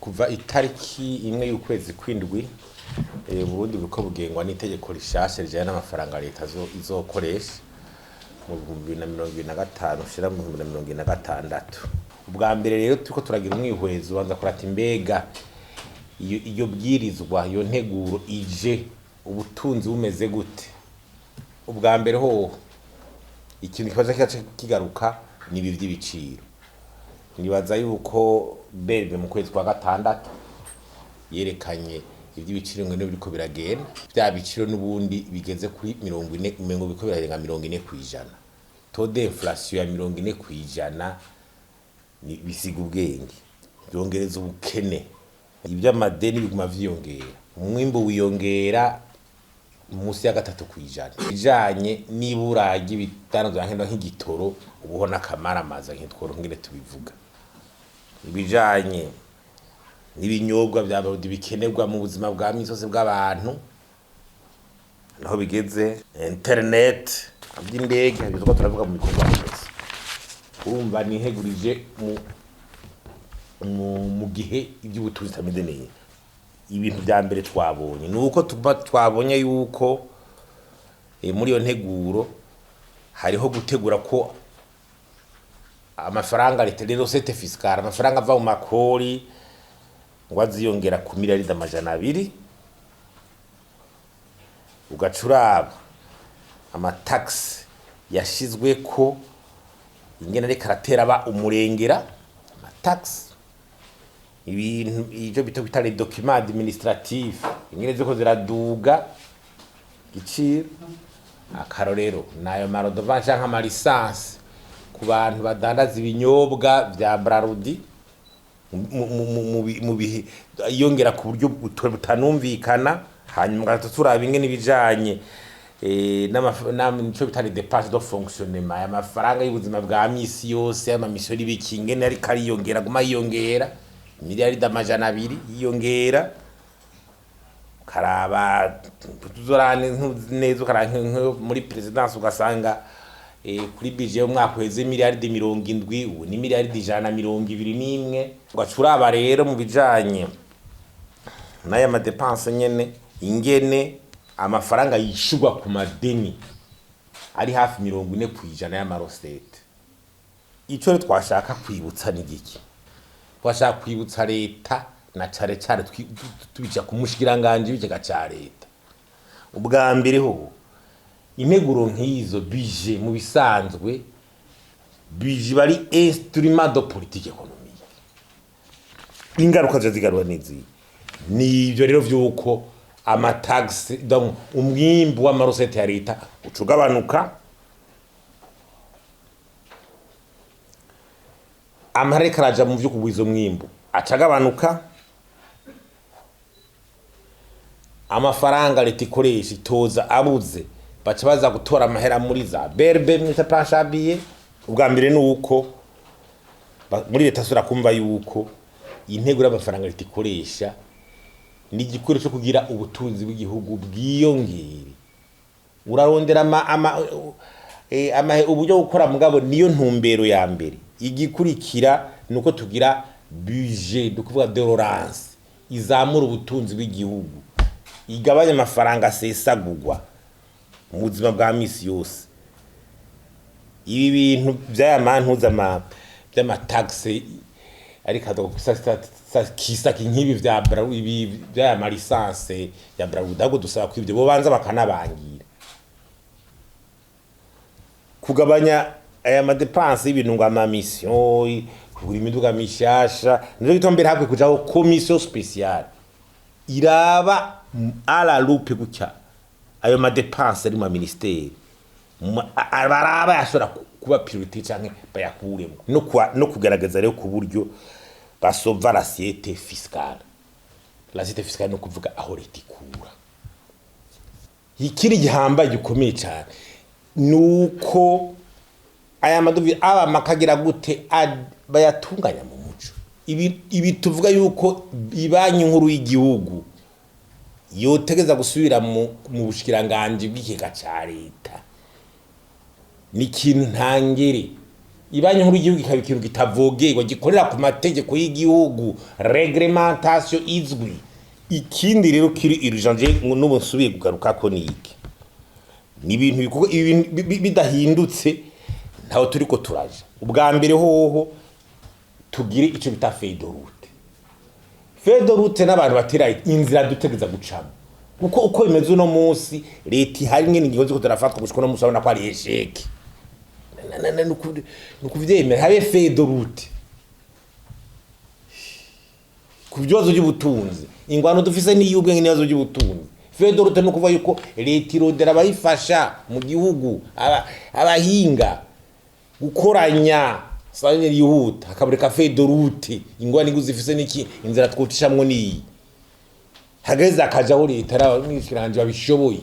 kuva itariki imwe y'ukwezi kwindwi Burundi buko bugengwa n'itegeko rishasha rijana n'amafaranga leta izokoresha mu 2025 ushira mu 2026. Ubwa mbere rero turiko turagira umwihwezo banza kurata mbega iyo bwirizwa iyo nteguro ije ubutunzi bumeze gute. Ubwa mbere ho ikintu kibaza kigaruka ni ibi by'ibiciro. Nibaza yuko berbe mu kwezi kwa gatandatu yerekanye iby'ibiciro ngo biriko biragenda bya biciro n'ubundi bigeze kuri 40 umengo biko birarenga 40%. Taux d'inflation ya 40% ni bisiga ubwenge byongereza ubukene iby'amadeni biguma vyiyongera umwimbo wiyongera musi ya 3%. Ijanye nibura ry'ibitano byankenda nk'igitoro ubona kamara maza nk'itworo ngire tubivuga. Ibijanye n'ibinyobwa by'abarundi bikenerwa mu buzima bwa misose bw'abantu naho bigeze internet by'indege bizoko turavuga mu bikorwa byose. Urumva nihegurije mu gihe iby'ubutunzi tameze neza. Ibintu bya mbere twabonye nuko twabonye yuko muri yo nteguro hariho gutegura ko amafaranga leta rero sete fiscale amafaranga ava mu makori ngo aziyongera ku miliyari amajana 200 ugacuraba amatax yashizwe ko ingena ari karatera ba umurengera amatax ibintu ivyo bita les documents administratifs ingene ziko ziraduga giciro akarorero nayo marodovance canke ama license ku bantu badandaza ibinyobwa vya Brarudi mu bihe yongera ku buryo butanumvikana. Hanyuma turaba ingene bijanye n'amafaranga bitari dépense de fonctionnement y'amafaranga y'ubuzima bwa misi yose y'amamisoro y'ibikingene ari kari yongera guma yongera miliyari amajana 200 yongera karaba tuzorane neza karanke muri presidence ugasanga kuri budget umwaka weze miliyari 70 ubu ni miliyari 121 ugacuraba rero mu bijanye n'aya madepense nyene ingene amafaranga yishurwa ku madeni ari hafi 40% y'amarosete. Ico twashaka kwibutsa ni giki twashaka kwibutsa leta na care tubica ku mushikiranganje b'ikega ca leta. Ubwa mbere ho integuro nk'izo bije mu bisanzwe bije bari instrument de politique économique. Ingaruka zigarwa n'izi nivyo rero vyuko amatax donc umwimbu w'amarosete ya leta ucugabanuka amahera karaja mu vyo kugwiza umwimbu acagabanuka amafaranga leta ikoresha itoza abuze baca baza gutora amahera muri za berbe mwita panshabiye. Ubwa mbere nuko muri leta sura kumva yuko intego y'amafaranga leta ikoresha ni igikoresho kugira ubutunzi bw'igihugu bwiyongere. Urarondera uburyo gukora mugabo niyo ntumbero ya mbere. Igikurikira nuko tugira budget dukuvuga d'orance izamura ubutunzi bw'igihugu igabanya amafaranga asesagurwa mu buzima bwa misi yose. Ibi bintu by'amantuza by'amatax ariko kisa kinkibi vya Brarudi vya ma license ya Brarudi ago dusaba kwivyo bobanza bakanabangira kugabanya aya madepense y'ibintu ngo ama mission kugura imiduga mishasha nizo gitombere hakwe kujaho commission spéciale iraba ala lupe gucya ayo madepense ari mu ministeri baraba yashora kuba priorité canke bayakuremo no kugaragaza rero ku buryo basova l'assiette fiscale. L'assiette fiscale no kuvuga aho leta ikura. Ikiri gihamba gikomeye cyane nuko aya madovi aba makagira gute bayatunganya mu muco. Ibi tuvuga yuko ibanyi nkuru y'igihugu yotegeza gusubira mu bushikiranganje bw'ikega ca leta ni kintu ntangere ibanki nkuru y'igihugu ikaba ikintu kitavogerwa gikorera ku mategeko y'igihugu reglementation izwi. Ikindi rero kiri urgence n'ubu nsubiye kugaruka ko niki ni ibintu bikuko bidahindutse ntaho turiko turaje. Ubwa mbere hoho tugire ico bita feuille de route n'abantu batera inzira dutegeza gucamwo, kuko uko bimeze uno munsi leta ihari nyene ngihoze ko turafatwa gushika no musabona ko ari esheke nukuvyemera habe feuille de route ku bibazo by'ubutunzi. Ingwano dufise ni yubwe n'ibibazo by'ubutunzi. Feuille de route no kuva yuko leta irondera abayifasha mu gihugu abahinga gukoranya sanye yihuta akabureka feuille de route. Ingwano nguzifise niki inzira twotishamwo ni hageze akaja ho leta n'ishiranje babishoboye